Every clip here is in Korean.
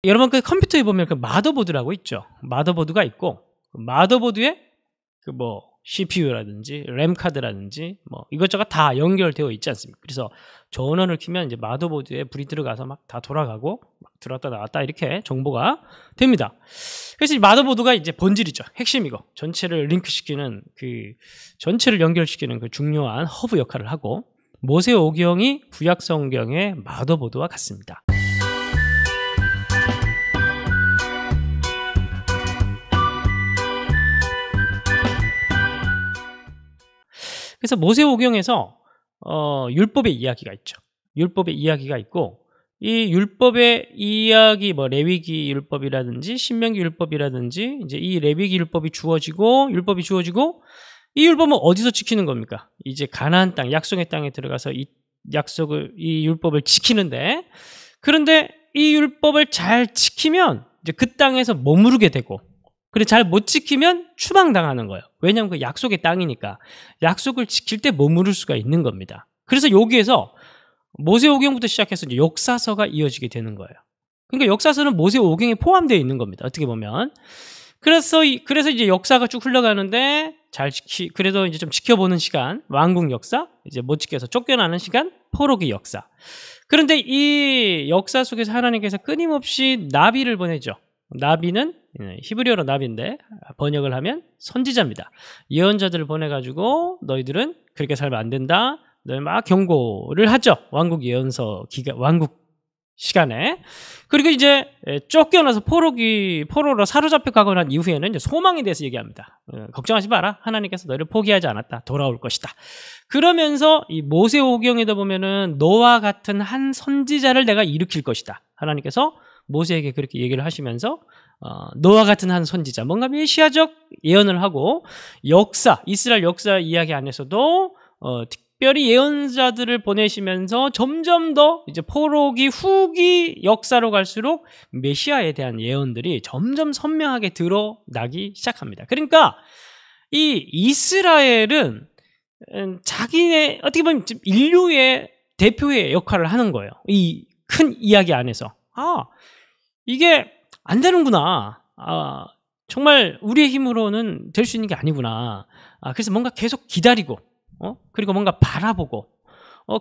여러분 그 컴퓨터에 보면 그 마더보드라고 있죠. 마더보드가 있고 그 마더보드에 그 뭐 CPU라든지 램 카드라든지 뭐 이것저것 다 연결되어 있지 않습니까? 그래서 전원을 켜면 이제 마더보드에 불이 들어가서 막 다 돌아가고 막 들어왔다 나왔다 이렇게 정보가 됩니다. 그래서 이 마더보드가 이제 본질이죠. 핵심이고 전체를 링크시키는 그 전체를 연결시키는 그 중요한 허브 역할을 하고 모세오경이 구약 성경의 마더보드와 같습니다. 그래서 모세오경에서 율법의 이야기가 있죠. 율법의 이야기가 있고 이 율법의 이야기 뭐 레위기 율법이라든지 신명기 율법이라든지 이제 이 레위기 율법이 주어지고 율법이 주어지고 이 율법은 어디서 지키는 겁니까? 이제 가나안 땅 약속의 땅에 들어가서 이 율법을 지키는데 그런데 이 율법을 잘 지키면 이제 그 땅에서 머무르게 되고 그래 잘 못 지키면 추방당하는 거예요. 왜냐하면 그 약속의 땅이니까 약속을 지킬 때 머무를 수가 있는 겁니다. 그래서 여기에서 모세오경부터 시작해서 이제 역사서가 이어지게 되는 거예요. 그러니까 역사서는 모세오경에 포함되어 있는 겁니다. 어떻게 보면 그래서 이제 역사가 쭉 흘러가는데 그래도 이제 좀 지켜보는 시간 왕국 역사 이제 못 지켜서 쫓겨나는 시간 포로기 역사. 그런데 이 역사 속에서 하나님께서 끊임없이 나비를 보내죠. 나비는 히브리어로 나비인데 번역을 하면 선지자입니다. 예언자들을 보내가지고 너희들은 그렇게 살면 안 된다. 너희 막 경고를 하죠. 왕국 예언서 왕국 시간에. 그리고 이제 쫓겨나서 포로로 사로잡혀 가고 난 이후에는 이제 소망에 대해서 얘기합니다. 걱정하지 마라. 하나님께서 너희를 포기하지 않았다. 돌아올 것이다. 그러면서 이 모세오경에도 보면은 너와 같은 한 선지자를 내가 일으킬 것이다. 하나님께서 모세에게 그렇게 얘기를 하시면서 너와 같은 한 선지자 뭔가 메시아적 예언을 하고 이스라엘 역사 이야기 안에서도 특별히 예언자들을 보내시면서 점점 더 이제 포로기 후기 역사로 갈수록 메시아에 대한 예언들이 점점 선명하게 드러나기 시작합니다. 그러니까 이 이스라엘은 자기네 어떻게 보면 인류의 대표의 역할을 하는 거예요. 이 큰 이야기 안에서 이게 안 되는구나. 정말 우리의 힘으로는 될 수 있는 게 아니구나. 그래서 뭔가 계속 기다리고 그리고 뭔가 바라보고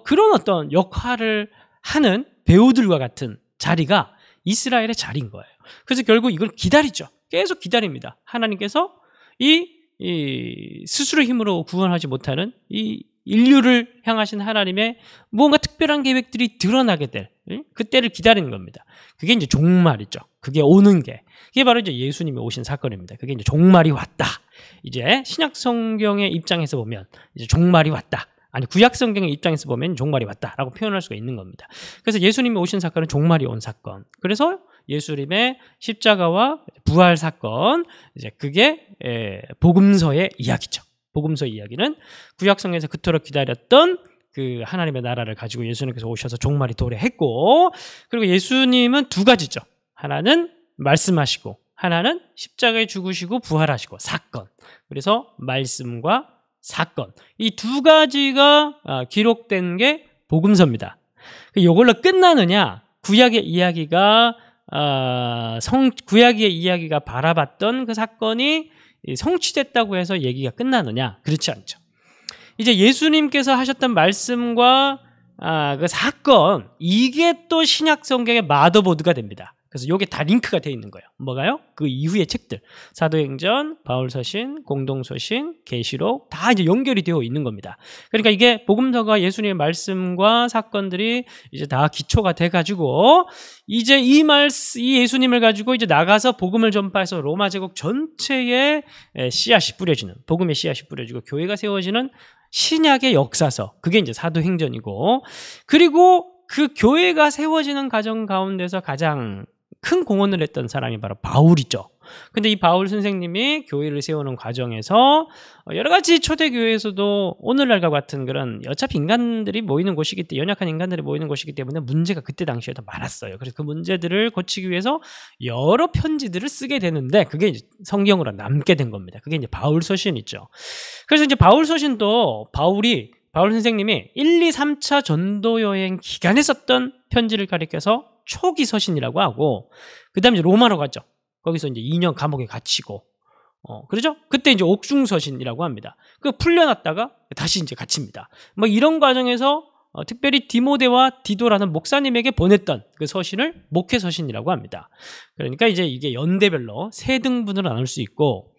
그런 어떤 역할을 하는 배우들과 같은 자리가 이스라엘의 자리인 거예요. 그래서 결국 이걸 기다리죠. 계속 기다립니다. 하나님께서 이 스스로의 힘으로 구원하지 못하는 이 인류를 향하신 하나님의 무언가 특별한 계획들이 드러나게 될 그때를 기다리는 겁니다. 그게 이제 종말이죠. 그게 오는 게. 그게 바로 이제 예수님이 오신 사건입니다. 그게 이제 종말이 왔다. 이제 신약 성경의 입장에서 보면 이제 종말이 왔다. 아니 구약 성경의 입장에서 보면 종말이 왔다라고 표현할 수가 있는 겁니다. 그래서 예수님이 오신 사건은 종말이 온 사건. 그래서 예수님의 십자가와 부활 사건 이제 그게 복음서의 이야기죠. 복음서의 이야기는 구약 성경에서 그토록 기다렸던 그 하나님의 나라를 가지고 예수님께서 오셔서 종말이 도래했고 그리고 예수님은 두 가지죠. 하나는 말씀하시고 하나는 십자가에 죽으시고 부활하시고 사건. 그래서 말씀과 사건. 이 두 가지가 기록된 게 복음서입니다. 이걸로 끝나느냐? 구약의 이야기가 바라봤던 그 사건이 성취됐다고 해서 얘기가 끝나느냐? 그렇지 않죠. 이제 예수님께서 하셨던 말씀과 그 사건 이게 또 신약 성경의 마더보드가 됩니다. 그래서 이게 다 링크가 되어 있는 거예요. 뭐가요? 그 이후의 책들 사도행전, 바울서신, 공동서신, 계시록 다 이제 연결이 되어 있는 겁니다. 그러니까 이게 복음서가 예수님의 말씀과 사건들이 이제 다 기초가 돼가지고 이제 이 예수님을 가지고 이제 나가서 복음을 전파해서 로마 제국 전체에 씨앗이 뿌려지는 복음의 씨앗이 뿌려지고 교회가 세워지는 신약의 역사서 그게 이제 사도행전이고 그리고 그 교회가 세워지는 과정 가운데서 가장 큰 공헌을 했던 사람이 바로 바울이죠. 근데 이 바울 선생님이 교회를 세우는 과정에서 여러 가지 초대교회에서도 오늘날과 같은 그런 어차피 인간들이 모이는 곳이기 때문에 연약한 인간들이 모이는 곳이기 때문에 문제가 그때 당시에도 많았어요. 그래서 그 문제들을 고치기 위해서 여러 편지들을 쓰게 되는데 그게 이제 성경으로 남게 된 겁니다. 그게 이제 바울 서신이죠. 그래서 이제 바울 서신도 바울 선생님이 1, 2, 3차 전도 여행 기간에 썼던 편지를 가리켜서 초기 서신이라고 하고, 그 다음에 이제 로마로 가죠. 거기서 이제 2년 감옥에 갇히고, 그러죠? 그때 이제 옥중서신이라고 합니다. 그 풀려났다가 다시 이제 갇힙니다. 뭐 이런 과정에서 특별히 디모데와 디도라는 목사님에게 보냈던 그 서신을 목회서신이라고 합니다. 그러니까 이제 이게 연대별로 세 등분으로 나눌 수 있고,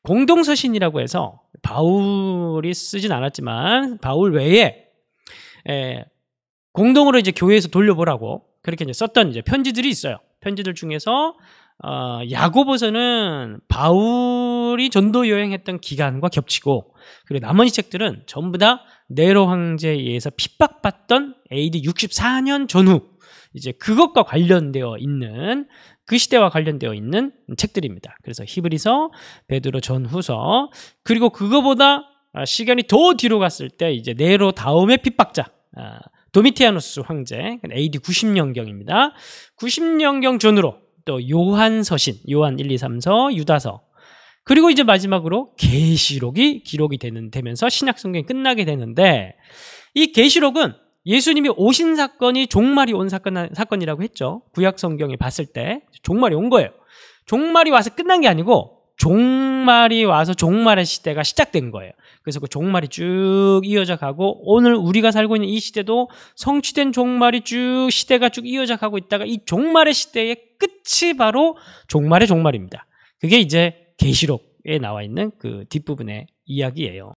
공동서신이라고 해서 바울이 쓰진 않았지만 바울 외에 공동으로 이제 교회에서 돌려보라고 그렇게 이제 썼던 이제 편지들이 있어요. 편지들 중에서 야고보서는 바울이 전도 여행했던 기간과 겹치고, 그리고 나머지 책들은 전부 다 네로 황제에 의해서 핍박받던 AD 64년 전후 이제 그것과 관련되어 있는, 그 시대와 관련되어 있는 책들입니다. 그래서 히브리서, 베드로 전후서, 그리고 그거보다 시간이 더 뒤로 갔을 때 이제 네로 다음의 핍박자 도미티아누스 황제, AD 90년경입니다. 90년경 전후로 또 요한서신, 요한 1, 2, 3서, 유다서, 그리고 이제 마지막으로 계시록이 기록이 되면서 신약성경이 끝나게 되는데, 이 계시록은 예수님이 오신 사건이 종말이 온 사건이라고 했죠. 구약성경에 봤을 때 종말이 온 거예요. 종말이 와서 끝난 게 아니고 종말이 와서 종말의 시대가 시작된 거예요. 그래서 그 종말이 쭉 이어져 가고, 오늘 우리가 살고 있는 이 시대도 성취된 종말이 쭉 시대가 쭉 이어져 가고 있다가 이 종말의 시대의 끝이 바로 종말의 종말입니다. 그게 이제 계시록에 나와 있는 그 뒷부분의 이야기예요.